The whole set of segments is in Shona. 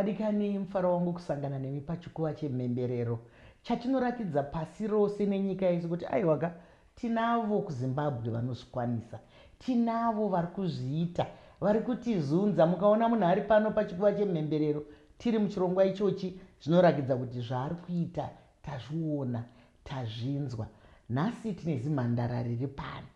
vadikani, mufaro wangu kusangana nemi pachikuva chemhemberero chatinoratidza pasi rose nenyika yesu kuti aiwaga tinavo kuZimbabwe vanozvikwanisa, tinavo vari kuzviita, vari kutizunza. Mukaona munhu ari pano pachikuva chemhemberero tiri muchirongwa ichochi, zvinoratidza kuti zvaari kuita tazviona, tazvinzwa. Nhasi tine zimhandara riri pano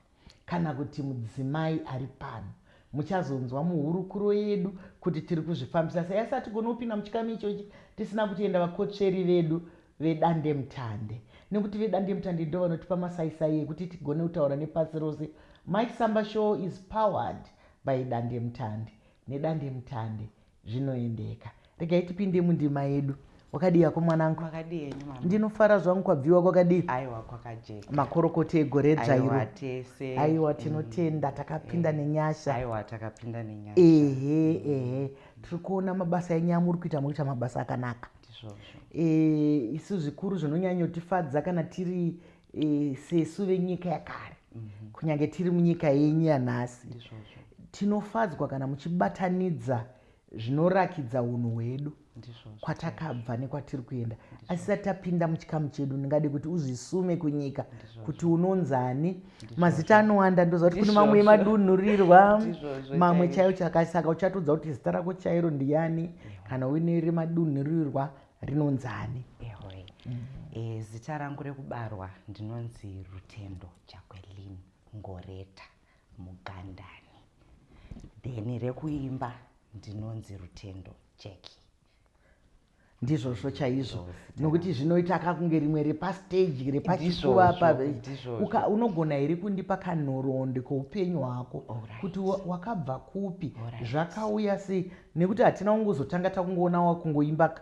kana kuti mudzimai ari pano. Muchazonzwa muhurukuro yedu kuti tiri kuzvifambisa sei, asi hatigoni kupinda muchikamu ichochi tisina kutienda vakotsveri vedu vedandemutande, nekuti vedandemutande ndo vanotipa masaisai ekuti tigone kutaura nepasi rose. Mike Samba Show is powered by dandemutande. Nedandemutande zvinoendeka. Regai tipinde mundima yedu. Wakadii hako mwanangu? Wakadii henyu mama? Ndinofara zvangu kwabviwa kwakadii? Aiwa kwakajeka. Makorokoto egore dzvairo. Aiwa tese. Aiwa tinotenda takapinda nenyasha. Aiwa takapinda nenyasha. Ehe. Tiri kuona mabasa enyu amuri kuita muita mabasa akanaka. Isu zvikuru zvinonyanyotifadza kana tiri sesu venyika yakare. Kunyange tiri munyika yenyu yanhasi. Tinofadzwa kana muchibatanidza zvinorakidza unhu hwedu kwatakabva nekwatiri kuenda. Asi tapinda muchikamu chedu ndingade kuti uzvisume kunyika kuti unonzani. Mazita anowanda ndoziva kuti kune mamwe emadunhurirwa, mamwe chaiwo chakasaka uchatodza kuti zita rako chairo ndiani kana uine remadunhurirwa rinonzani. Zita rangu rekubarwa ndinonzi Rutendo Jacqueline Ngoreta Mugandani. Then rekuimba ndinonzi Rutendo Jackie. Ndizvozvo chaizvo, nokuti zvinoita kakunge rimwe repastage repachikuva apa. Unogona here kundipa kanhoroondo kweupenyu hwako kuti wakabva kupi, zvakauya sei, nekuti hatina kungozotanga takungoona wakungoimba.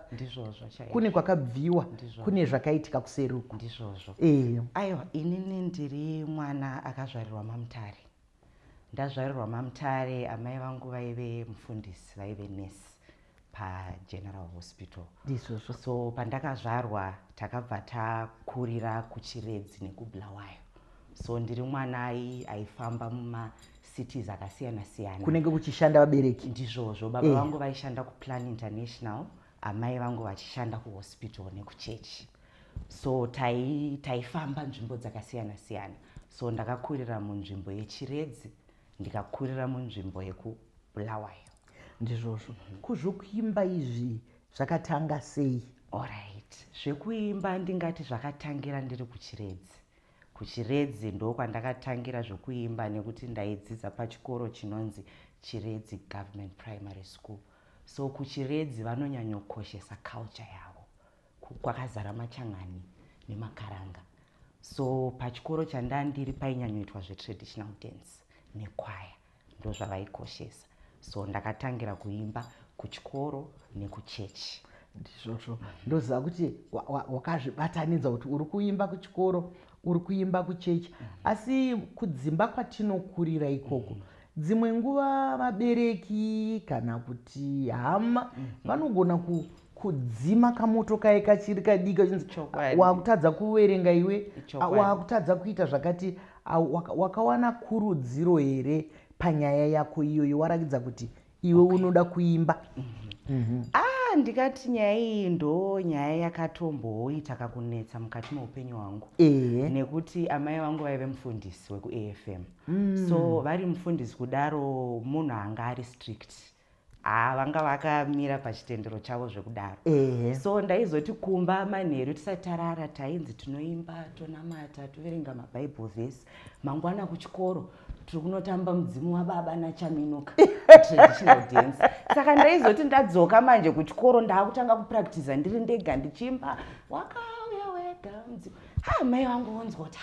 Kune kwakabviwa, kune zvakaitika kuseri uko. Ndizvozvo. Aiwa, inini ndiri mwana akazvarirwa maMutare. Ndazvarirwa maMutare, amai vangu vaive mufundisi, vaive nesi paGeneral Hospital. So pandakazvarwa takabva takurira kuChiredzi nekuBulawayo. So ndiri mwana aifamba mumacitiz akasiyana siyana. Kunenge kuchishanda vabereki? Ndizvozvo. Baba vangu vaishanda kuPlan International, amai vangu vachishanda kuhospital nekuchechi. So taifamba nzvimbo dzakasiyana siyana. So ndakakurira munzvimbo yeChiredzi, ndikakurira munzvimbo yekuBulawayo. Ndizvozvo. Kuzvokuimba izvi zvakatanga sei? Alright. Zvekuimba ndingati zvakatangira ndiri kuChiredzi. KuChiredzi ndo kwandakatangira zvokuimba nekuti ndaidzidza pachikoro chinonzi Chiredzi Government Primary School. So kuChiredzi vanonyanyokoshesa culture yavo. Kwakazara machangani nemakaranga. So pachikoro chandandiri painyanyoitwa zvetraditional dance nekwaya. Ndo zvavaikoshesa. So ndakatangira kuimba kuchikoro nekuchechi. Ndizvozvo. Ndoziva kuti wakazvibatanidza kuti uri kuimba kuchikoro, uri kuimba kuchechi. Asi kudzimba kwatinokurira ikoko, dzimwe nguva vabereki kana kuti hama vanogona kudzima kamoto kai kachiri kadika, wakutadza kuverenga iwe, wakutadza kuita zvakati. Wakawana kurudziro here panyaya yako iyoyo, warakidza kuti iwe unoda kuimba? Ndikati nyaya iyi ndo nyaya yakatomboita kakunetsa mukati meupenyu hwangu. Nekuti amai vangu vaive mufundisi wekuAFM. So vari mufundisi kudaro munhu anga ari strict. Vanga vakamira pachitendero chavo zvekudaro. So ndaizoti kumba manheru tisati tarara tainzi tinoimba, tonamata, toverenga maBible verse. Mangwana kuchikoro tiri kunotamba mudzimu wababa nachaminuka traditional dance. Saka ndaizoti ndadzoka manje kuchikoro ndakutanga kupractice ndiri ndega ndichimba wakauya wega mudzimu. Mai vangu vonzwa kuti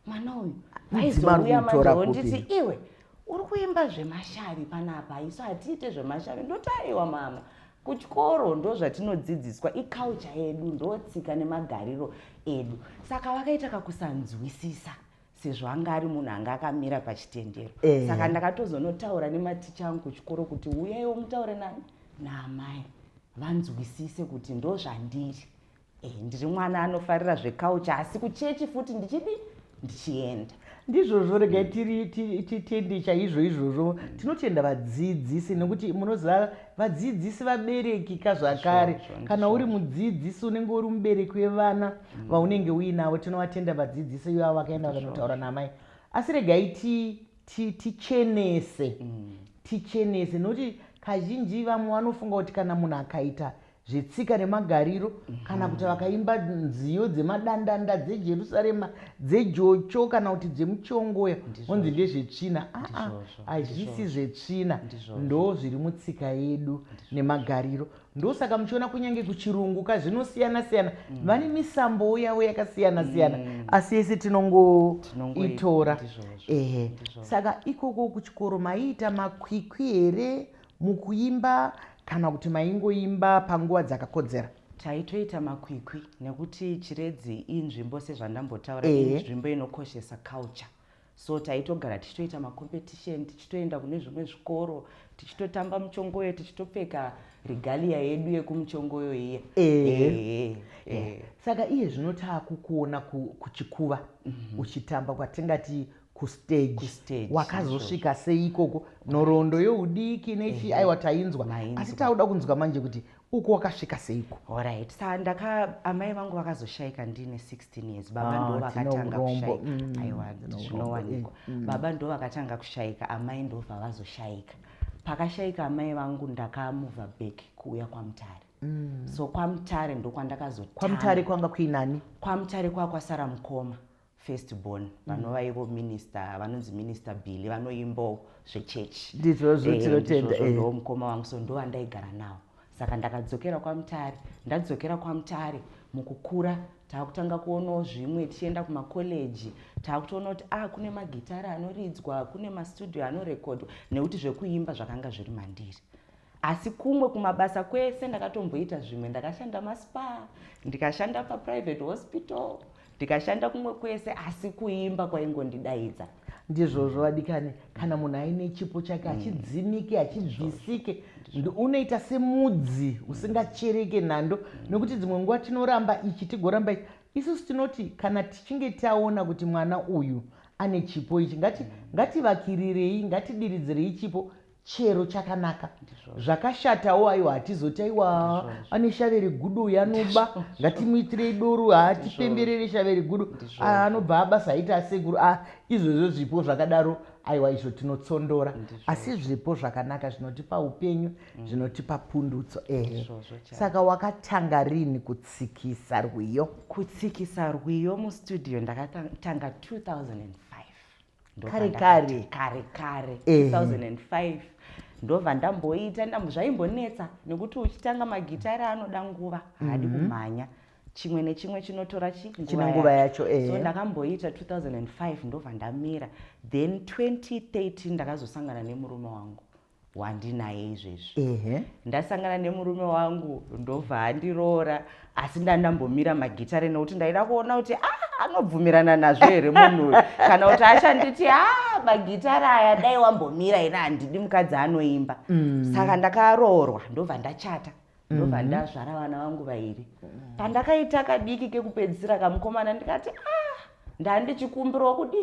mwana uyu vaizouya manje nditi iwe uri kuimba zvemashavi panapa, isu hatiite zvemashavi. Ndoti aiwa mama, kuchikoro ndo zvatinodzidziswa, iculture yedu, ndo tsika nemagariro edu. Saka vakaita kakusanzwisisa sezvo anga ari munhu anga akamira pachitendero. Saka ndakatozonotaura nematicha angu kuchikoro kuti uyaiwo mutaure nani naamai vanzwisise kuti ndo zvandiri. Ndiri mwana anofarira zveculture, asi kuchechi futi ndichienda. ndizvozvo regai titende chaizvo izvozvo. Tinotenda vadzidzisi nekuti munoziva vadzidzisi vabereki kazvakare. Kana uri mudzidzisi unenge uri mubereki wevana vaunenge uinavo, tinovatenda vadzidzisi ivavo vakaenda vakanotaura namai. Asi regai tichenese nokuti kazhinji vamwe vanofunga kuti kana munhu akaita zvetsika nemagariro kana kuti vakaimba nziyo dzemadandanda dzejerusarema dzejocho kana kuti dzemuchongoya onzi ndezvetsvina. Hazvisi zvetsvina, ndo zviri mutsika yedu nemagariro. Ndosaka muchiona kunyange kuchirungu kazvinosiyana-siyana vane misambo yavo yakasiyana-siyana, asi yese tinongoitora. Saka ikoko kuchikoro maiita makwikwi here mukuimba kana kuti maingoimba panguva dzakakodzera? Taitoita makwikwi nekuti Chiredzi inzvimbo sezvandambotaura inzvimbo inokoshesa culture. So taitogara tichitoita macompetition, tichitoenda kune zvimwe zvikoro, tichitotamba muchongoyo, tichitopfeka regalia yedu yekumuchongoyo iye. Saka iye zvino taakukuona kuchikuva uchitamba kwatingati kustage wakazosvika sei ikoko nhoroondo youdiki nechi aiwa tainzwa, asi tauda kunzwa manje kuti uko wakasvika seiko? Alright, amai vangu vakazoshayika ndine 16 years. Baba ndo vakatanga kushayika. Aiwa, zvinowanikwa. Baba ndo vakatanga kushayika, amai ndo vavazoshayika. Pakashayika amai vangu ndakamuvha back kuuya kwaMutare. So kwaMutare ndo kwandakazotanga. kwaMutare kwanga kuinani? kwaMutare kwasara Mukoma firstborn vanova ivo minister, vanonzi minister Billy, vanoimbawo zvechechi. Ndizvozvo tinotenda. Ndo mukoma wangu, so ndo vandaigara nawo. Saka ndakadzokera kwaMutare. Ndadzokera kwaMutare mukukura taakutanga kuonawo zvimwe, tichienda kumakoleji taakutoona kuti kune magitara anoridzwa, kune mastudio anorekodwa, nekuti zvekuimba zvakanga zviri mandiri. Asi kumwe kumabasa kwese ndakatomboita zvimwe. Ndakashanda maSpa, ndikashanda paprivate hospital, ndikashanda kumwe kwese, asi kuimba kwaingondidaidza. Ndizvozvo vadikani, kana munhu aine chipo chake hachidzimike hachibvisike, unoita semudzi usingachereke nhando, nekuti dzimwe nguva tinoramba ichi tigoramba ichi. Isusu tinoti kana tichinge taona kuti mwana uyu ane chipo ichi, ngativakirirei, ngatidiridzirei chipo chero chakanaka. Zvakashatawo aiwa hatizoti aiwa ane shaveri gudu yanoba, ngatimuitirei doro, hatipemberere shaveri gudu, anobva abasa aita asekuru. Izvozvo zvipo zvakadaro aiwa izvo tinotsondora, asi zvipo zvakanaka zvinotipa upenyu, zvinotipa pundutso. Saka wakatanga rini kutsikisa rwiyo? Kutsikisa rwiyo mustudio ndakatanga 2005. Kare 2005 ndobva ndamboita, zvaimbonetsa nekuti uchitanga magitara anoda nguva, haadi kumhanya. Chimwe nechimwe chinotora nguva yacho. So ndakamboita 2005 ndobva ndamira. Then 2013 ndakazosangana nemurume wangu wandinaye izvezvi. Ndasangana nemurume wangu ndobva andiroora, asi ndambomira magitare nekuti ndaida kuona kuti anobvumirana nazvo here munhu uyu, kana kuti achanditi magitara aya dai wambomira ina handidi mukadzi anoimba. Saka ndakaroorwa ndobva ndachata, ndobva ndazvara vana vangu vaviri. Pandakaita kadiki kekupedzisira kamukomana ndikati ndandichikumbirawo kudi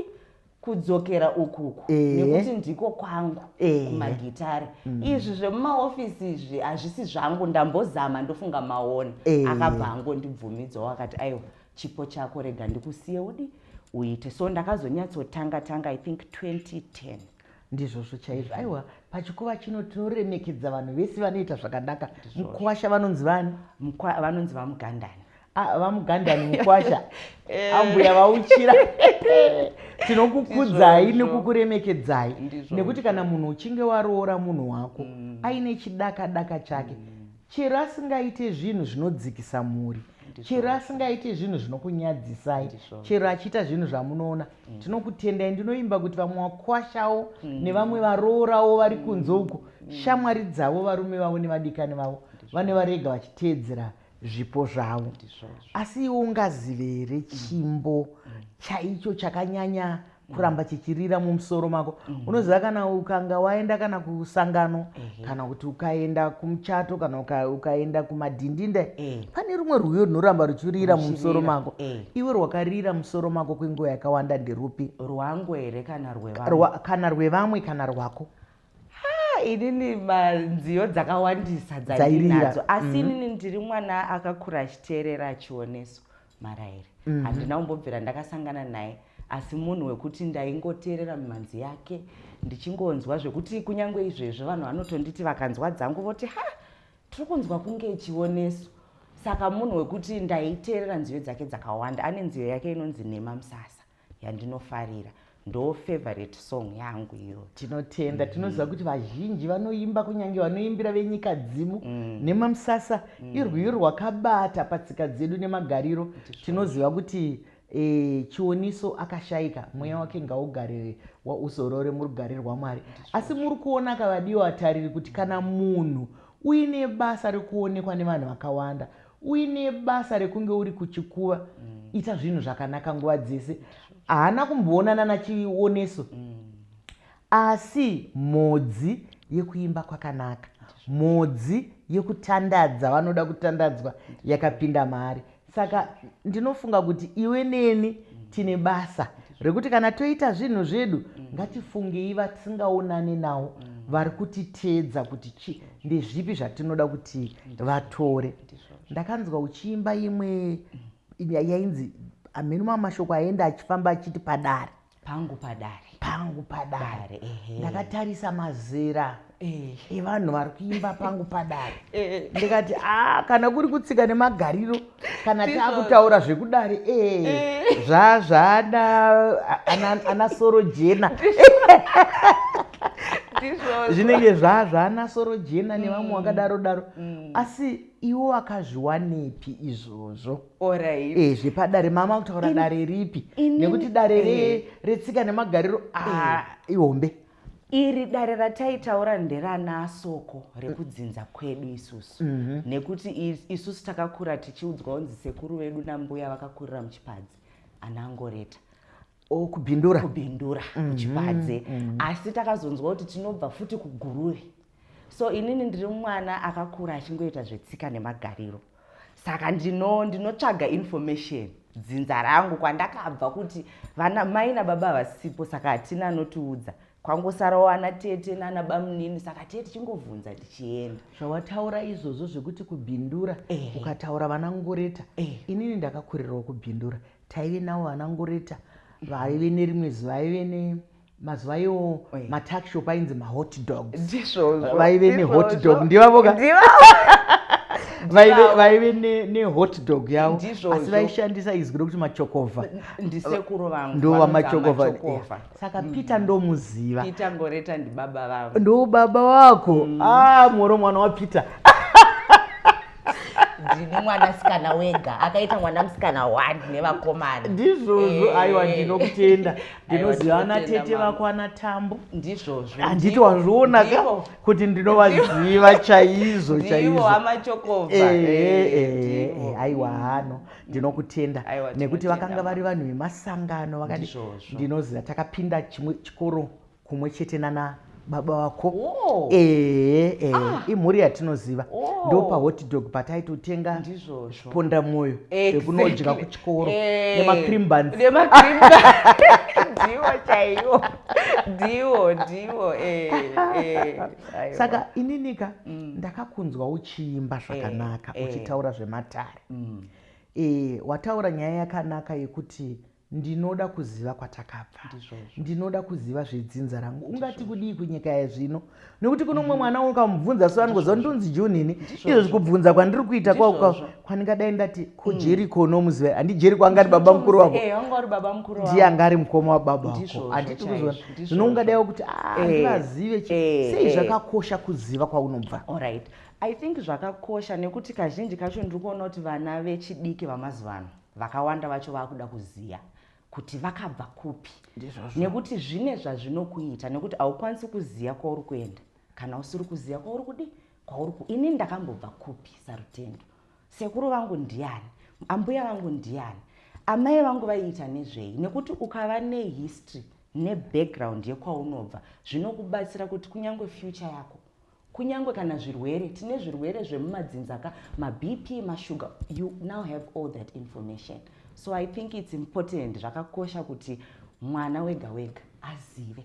kudzokera ukuku nekuti ndiko kwangu kumagitare. Izvi zvemumaofisi izvi hazvisi zvangu, ndambozama ndofunga maona. Akabva angondibvumidzawo akati aiwa chipo chako rega ndikusiye udi uite. So ndakazonyatsotanga I think 2010. Ndizvozvo chaizvo. Aiwa pachikuva chino tinoremekedza vanhu vese vanoita zvakanaka. Mukwasha vanonzi vani? Vanonzi vaMugandani. VaMugandani mukwasha. Ambuya vauchira. Tinokukudzai nekukuremekedzai, nekuti kana munhu uchinge waroora munhu wako aine chidaka chake, chero asingaite zvinhu zvinodzikisa mhuri, chero asingaite zvinhu zvinokunyadzisai, chero achiita zvinhu zvamunoona, tinokutendai. Ndinoimba kuti vamwe wakwashawo nevamwe varoorawo vari kunze uko, shamwari dzavo, varume vavo nevadikani vavo vane varega vachiteedzera zvipo zvavo. Asi iwo ungazive here chimbo chaicho chakanyanya kuramba chichirira mumusoro mako. Unoziva kana ukanga waenda kana kusangano kana kuti ukaenda kumuchato kana ukaenda kumadhindinda pane rumwe rwiyo runoramba ruchirira mumusoro mako. Iwe rwakarira musoro mako kwenguva yakawanda nderupi? Rwangu here kana rwevamwe kana rwako? Inini manziyo dzakawandisa dzandinadzo, asi inini ndiri mwana akakura achiteerera achioneso maraire. Handina kumbobvira ndakasangana naye, asi munhu wekuti ndaingoteerera mumanzi yake ndichingonzwa zvekuti kunyange izvezvo vanhu vanotonditi vakanzwa dzangu voti tiri kunzwa kunge chioneso. Saka munhu wekuti ndaiteerera nziyo dzake dzakawanda. Ane nziyo yake inonzi Nema Musasa yandinofarira, ndo favorite song yangu iyo. Tinotenda tinoziva kuti vazhinji vanoimba kunyange vanoimbira venyika dzimu. Nema Musasa irwiyo rwakabata patsika dzedu nemagariro. Tinoziva kuti chioniso akashayika, mweya wake ngaugare uzorore murugare rwaMwari. Asi muri kuona kavadiwa vatariri kuti kana munhu uine basa rekuonekwa nevanhu vakawanda, uine basa rekunge uri kuchikuva, ita zvinhu zvakanaka nguva dzese. Haana kumboonana nachioneso, asi modzi yekuimba kwakanaka, modzi yekutandadza vanoda kutandadzwa yakapinda maari. Saka ndinofunga kuti iwe neni tine basa rekuti kana toita zvinhu zvedu ngatifungei vatisingaonane navo vari kutiteedza kuti ndezvipi zvatinoda kuti vatore. Ndakanzwa uchiimba imwe yainzi ameno mamashoko aenda achifamba achiti padare pangu padare pangu padare. Ndakatarisa mazera evanhu vari kuimba pangu padare ndikati kana kuri kutsika nemagariro kana taakutaura zvekudare ana soro jena zvinenge zvaana soro jena nevamwe vakadaro daro. Asi iwo wakazviwanepi izvozvo? Zvepadare mama kutaura dare ripi? Nekuti dare retsika nemagariro ihombe. Iri dare rataitaura nderana soko rekudzinza kwedu isusu. Nekuti isusu takakura tichiudzwa kunzi sekuru vedu nambuya vakakurira muchipadzi anangoreta kubhindura muchipadze. Asi takazonzwa kuti tinobva futi kugururi. So inini ndiri mwana akakura achingoita zvetsika nemagariro. Saka ndinotsvaga information dzinza rangu kwandakabva kuti mai nababa havasipo, saka hatina anotiudza. Kwangosarawo ana tete nana bamunini, saka tete tichingovhunza tichienda. Zvawataura izvozvo zvekuti kubhindura ukataura vanangoreta, inini ndakakurirawo kubhindura. Taive navo vanangoreta vaive nerimwe zuva vaive mazuva iwo matakishop ainzi mahot dogs. Vaive nehot dog ndivavoka vaive nehot dog yavo, asi vaishandisa izwi rokuti machokovha. Ndisekuru vangu ndo vamachokovha. Saka Peter ndomuziva. Peter Ngoreta ndibaba vangu. Ndo baba wako. Moro mwana waPeter. Ndini mwanasikana wega akaita mwana musikana 1 nevakomana. Ndizvozvo. Aiwa ndinokutenda. Ndinoziva ana tete vako ana Tambo. Ndizvozvo. Handiti wazviona kuti ndinovaziva chaizvo Ndivo amachokovha. Aiwa hano ndinokutenda nekuti vakanga vari vanhu vemasangano vakati ndinoziva takapinda chikoro kumwe chete nana baba wako. Imhuri yatinoziva. Ndo pahot dog pataitotenga ponda moyo ekunodya kuchikoro nemacream buns. Ndiwo chaiwo. Ndiwo. Saka ininika ndakakunzwa uchiimba zvakanaka uchitaura zvematare. Wataura nyaya yakanaka yekuti ndinoda kuziva kwatakabva, ndinoda kuziva zvedzinza rangu. Ungati kudii kunyika yazvino? Nekuti kuno mumwe mwana ukamubvunza so anogoziva ndonzi Juni izvo zvikubvunza kwandiri kuita kwandingadai ndati kuJeriko unomuziva. Handi Jeriko angari baba mukuru wako? Ndiye angari mukoma wababa wako. Handiti kuzona zvino ungadaiwo kuti ndivazive sei zvakakosha kuziva kwaunobva. Alright. I think zvakakosha nekuti kazhinji kacho ndiri kuona kuti vana vechidiki vamazuva ano vakawanda vacho vakuda kuziya kuti vakabva kupi, nekuti zvine zvazvinokuita, nekuti haukwanisi kuziya kwauri kuenda kana usiri kuziya kwauri kudi ini ndakambobva kupi Sarutendo, sekuru vangu ndiani, ambuya vangu ndiani, amai vangu vaiita nezvei, nekuti ukava nehistory nebackground yekwaunobva zvinokubatsira kuti kunyange future yako, kunyange kana zvirwere, tine zvirwere zvemumadzinza mabp, mashuga, you now have all that information. So I think it's important, zvakakosha kuti mwana wega wega azive.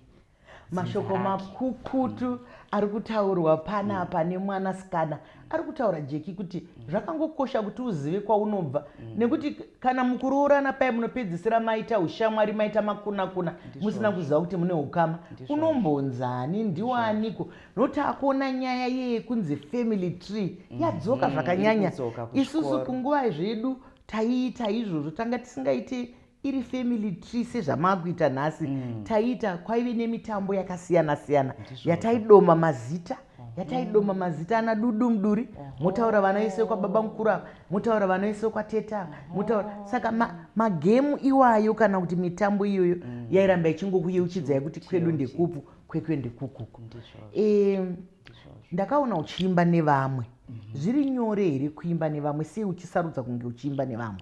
Mashoko makukutu ari kutaurwa panapa nemwanasikana ari kutaura Jeki kuti zvakangokosha kuti uzive kwaunobva, nekuti kana mukuroorana paya munopedzisira maita ushamwari, maita makuna musina kuziva kuti mune ukama, unombonzani, ndiwaniko, nokuti akuona nyaya yekunzi family tree yadzoka zvakanyanya. Isusu kunguva zvedu taiita izvozvo, tanga tisingaiti iri family tree sezvamakuita nhasi. Taiita kwaive nemitambo yakasiyana-siyana yataidoma mazita, yataidoma mazita ana dudu muduri, motaura vana vese kwababa mukuru, motaura vana vese kwateta, saka magemu iwayo kana kuti mitambo iyoyo yairamba ichingokuyeuchidza yekuti kwedu ndekupu, kwekwe ndekukuku. Ndakaona uchiimba nevamwe, zviri nyore here kuimba nevamwe, sei uchisarudza kunge uchiimba nevamwe?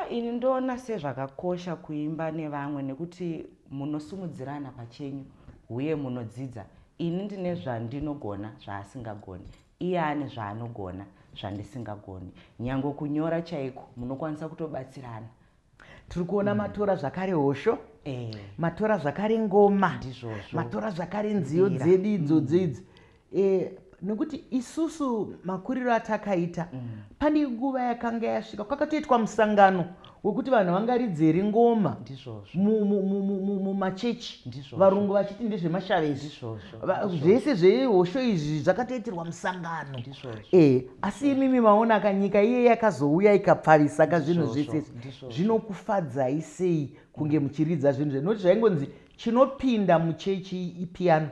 Ini ndoona sezvakakosha kuimba nevamwe nekuti munosumudzirana pachenyu uye munodzidza. Ini ndine zvandinogona zvaasingagoni, iye ane zvaanogona zvandisingagoni. Nyange kunyora chaiko munokwanisa kutobatsirana. Tiri kuona matora zvakare hosho, matora zvakare ngoma, matora zvakare nziyo dzedu idzodzo idzi. Nekuti isusu makuriro atakaita, pane nguva yakanga yasvika kwakatoitwa musangano wekuti vanhu vangaridzere ngoma mumachechi, varungu vachiti ndezvemashavezi, zvese zvehosho izvi zvakatoitirwa musangano. Asi imimi maona kanyika iye yakazouya ikapfavisa kazvinhu zvese zvinokufadzai sei kunge muchiridza zvinhu zvenoti zvaingonzi chinopinda muchechi ipiano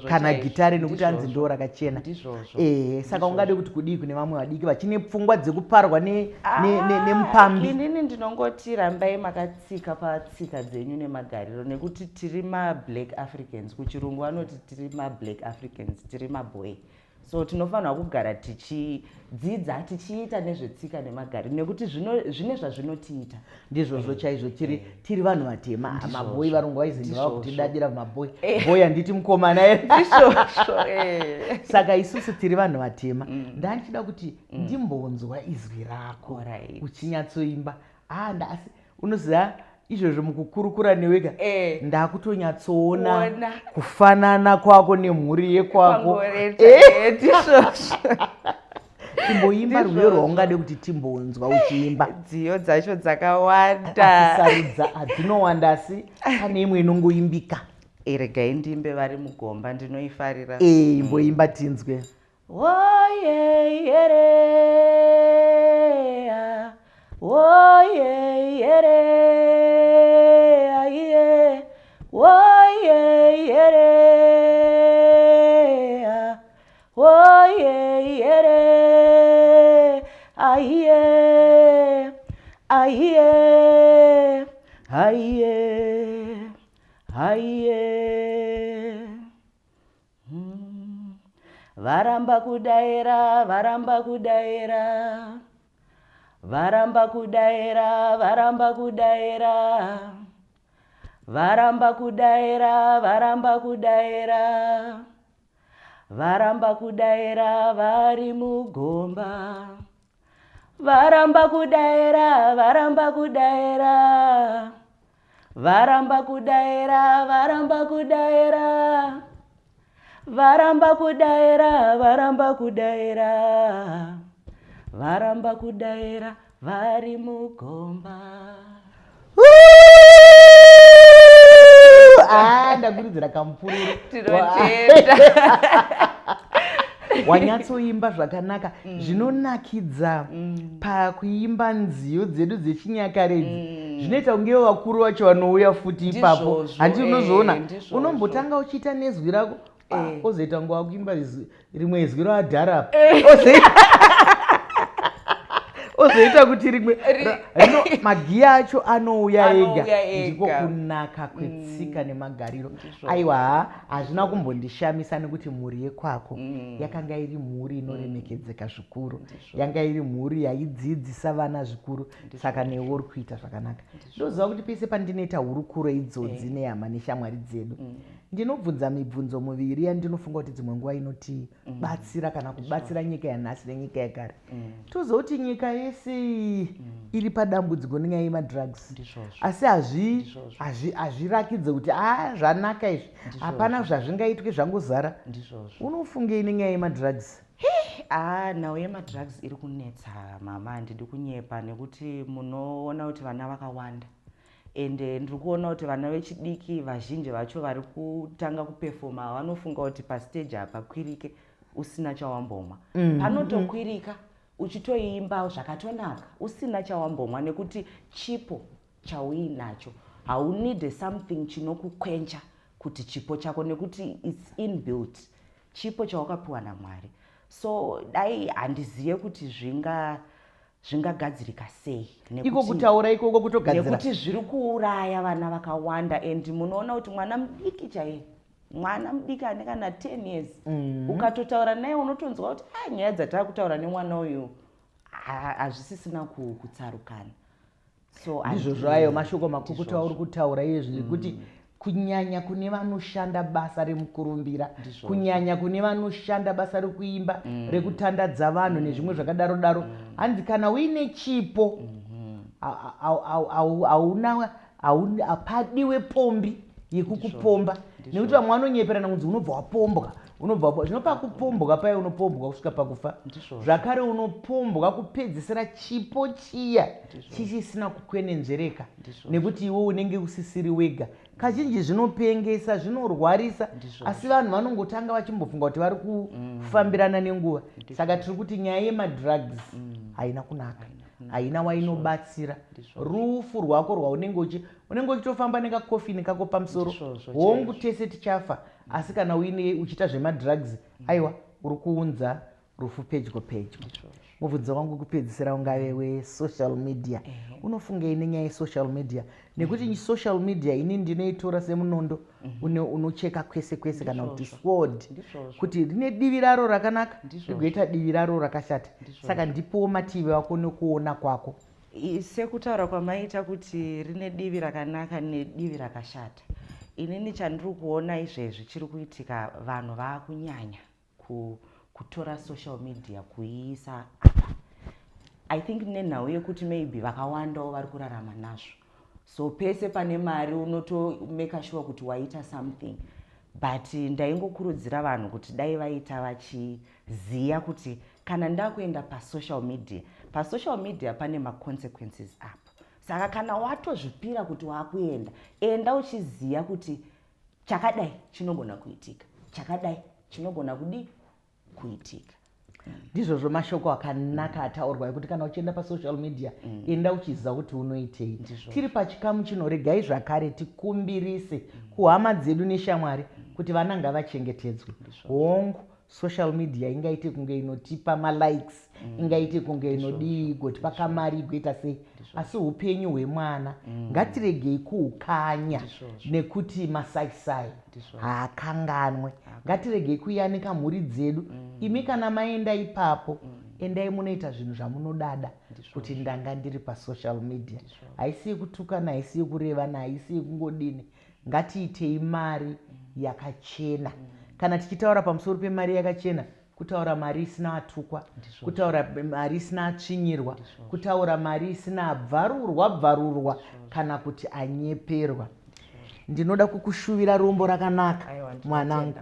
kana gitare, nekuti anzi ndo rakachena. Saka ungade kuti kudii kune vamwe vadiki vachine pfungwa dzekuparwa nemupambi? Inini ndinongoti rambai makatsika patsika dzenyu nemagariro, nekuti tiri ma-Black Africans, kuchirungu vanoti tiri ma-Black Africans, tiri maboy. So tinofanira kugara tichidzidza tichiita nezvetsika nemagariro, nekuti zvine zvazvinotiita. Ndizvozvo chaizvo tiri vanhu vatema, maboi varungu vaiziva kutidadira maboi, boi handiti mukomana ere. Saka isusu tiri vanhu vatema. Ndandichida kuti ndimbonzwa izwi rako uchinyatsoimba. Asi unoziva izvozvo mukukurukura newega ndakutonyatsoona kufanana kwako nemhuri yekwako. Timboimba rwiyo rwaungade kuti timbonzwa uchiimba. Dziyo dzacho dzakawanda, sarudza hadzinowanda, asi pane imwe inongoimbika. Regai ndiimbe vari mugomba, ndinoifarira. Imboimba tinzwe. Varamba kudaira, varamba kudaira, varamba kudaira, varamba kudaira, varamba kudaira, varamba kudaira, varamba kudaira vari mugomba, varamba kudaira, varamba kudaira, varamba kudaira, varamba kudaira, varamba kudaira, varamba kudaira, varamba kudaira vari mugomba. Ndakurudzira kamupururu. Tinotenda. Wanyatsoimba zvakanaka, zvinonakidza pakuimba nziyo dzedu dzechinyakare idzi. Zvinoita kunge vakuru vacho vanouya futi ipapo. Handi unozoona unombotanga uchiita nezwi rako, ozoita nguva kuimba rimwe izwi roadharapo, ozoita kuti rimwe magiya acho anouya ega. Ndiko kunaka kwetsika nemagariro. Aiwa, hazvina kumbondishamisa nekuti mhuri yekwako yakanga iri mhuri inoremekedzeka zvikuru, yanga iri mhuri yaidzidzisa vana zvikuru, saka newe uri kuita zvakanaka. Ndoziva kuti pese pandinoita hurukuro idzodzi nehama neshamwari dzedu, ndinobvunza mibvunzo miviri yandinofunga kuti dzimwe nguva inotibatsira kana kubatsira nyika yanhasi nenyika yekare. Tozoti nyika yese iri padambudziko nenyaya yemadrugs, asi hazvirakidze kuti zvanaka izvi, hapana zvazvingaitwe zvangozara. Unofungei nenyaya yemadrugs? Nhau yemadrugs iri kunetsa mama, handidi kunyepa nekuti munoona kuti vana vakawanda ende ndiri kuona kuti vana vechidiki vazhinji vacho vari kutanga kupefoma vanofunga kuti pastage hapakwirike usina chawambomwa. Panotokwirika uchitoimba zvakatonaka usina chawambomwa, nekuti chipo chauinacho haunide something chinokukwencha kuti chipo chako, nekuti its inbuilt, chipo chawakapiwa naMwari. So dai handizive kuti zvingagadzirika sei, iko kutaura ikoko kutogadzira, nekuti zviri kuuraya vana vakawanda. And munoona kuti mwana mudiki chaiye, mwana mudiki ane kana 10 years ukatotaura naye unotonzwa kuti nyaya dzatava kutaura nemwana uyu hazvisisina kutsarukana. So ndizvo zvayo mashoko makukutu auri kutaura izvi, kuti kunyanya kune vanoshanda basa remukurumbira, kunyanya kune vanoshanda basa rekuimba, rekutandadza vanhu nezvimwe zvakadaro daro, hanzi kana uine chipo hapadiwe pombi yekukupomba, nekuti vamwe vanonyepera nakunzi unobva wapombwa, zvino pakupombwa paya unopombwa kusvika pakufa, zvakare unopombwa kupedzisira chipo chiya chichisina kukwenenzvereka, nekuti iwe unenge usisiri wega. Kazhinji zvinopengesa, zvinorwarisa, asi vanhu vanongotanga vachimbofunga kuti vari kufambirana nenguva. Saka tiri kuti nyaya yemadrugs haina kunaka, haina wainobatsira. Rufu rwako rwaunenge uchitofamba nekakofini kako pamusoro, hongu tese tichafa, asi kana uchiita zvemadrugs, aiwa, uri kuunza rufu pedyo pedyo. Mubvunzo wangu kupedzisira ungave wesocial media, unofungei nenyaya yesocial media? Nekuti social media ini ndinoitora semunondo unocheka kwese kwese, kana kuti sword, kuti rine divi raro rakanaka rigoita divi raro rakashata. Saka ndipowo mativi ako nekuona kwako. Sekutaura kwamaita kuti rine divi rakanaka nedivi rakashata, inini chandiri kuona izvezvi chiri kuitika, vanhu vaakunyanya kutora social media kuiisa apa. I think nenhau yekuti maybe vakawandawo vari kurarama nazvo, so pese pane mari unotomeka sure kuti waita something. But ndaingokurudzira vanhu kuti dai vaita vachiziva kuti kana ndakuenda pasocial media pane maconsequences apo. Saka kana watozvipira kuti waakuenda, enda uchiziva kuti chakadai chinogona kuitika, chakadai chinogona kuitika. Ndizvozvo mashoko akanaka ataurwa ekuti kana uchienda pasocial media enda uchiziva kuti unoitei. Tiri pachikamu chino, regai zvakare tikumbirise kuhama dzedu neshamwari kuti vana ngavachengetedzwe. Hongu social media ingaite kunge inotipa malikes, ingaite kunge inodigotipa kamari igoita sei, asi upenyu hwemwana ngatiregei kuhukanya nekuti masaisai haakanganwe. Ngatiregei kuyanika mhuri dzedu. Imi kana maenda ipapo, endai munoita zvinhu zvamunodada, kuti ndanga ndiri pasocial media. Haisi yekutukana, haisi yekurevana, haisi yekungodini. Ngatiitei mari yakachena. Kana tichitaura pamusoro pemari yakachena, kutaura mari isina atukwa, kutaura mari isina atsvinyirwa, kutaura mari isina bvarurwa kana kuti anyeperwa. Ndinoda kukushuvira rombo rakanaka mwanangu,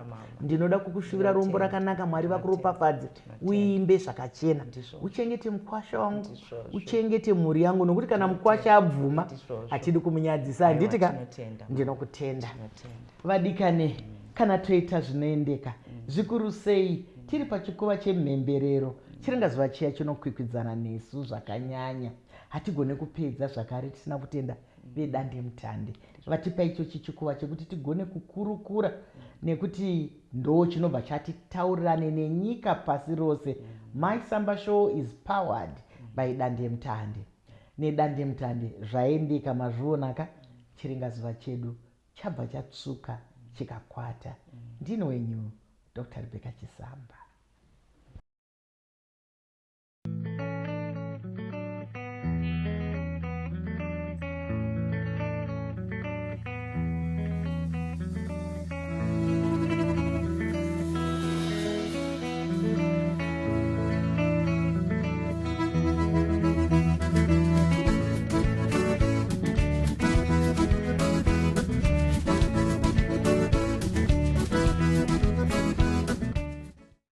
ndinoda kukushuvira rombo rakanaka. Mwari vakuropafadze, uimbe zvakachena, uchengete mukwasha wangu, uchengete mhuri yangu, nokuti kana mukwasha abvuma hatidi kumunyadzisa. Handitika ndinokutenda. Vadikane, kana toita zvinoendeka zvikuru sei tiri pachikova chemhemberero, chiringazuva chiya chinokwikwidzana nesu zvakanyanya. Hatigone kupedza zvakare tisina kutenda vedande mutande. Vatipa ichochi chikuva chekuti tigone kukurukura, nekuti ndo chinobva chatitaurirane nenyika pasi rose. My Samba Show is powered vaidandemutande. Nedandemutande zvaendeka mazviona ka, chiringazuva chedu chabva chatsuka chikakwata. Ndini wenyu Dr. Rebecca Chisamba.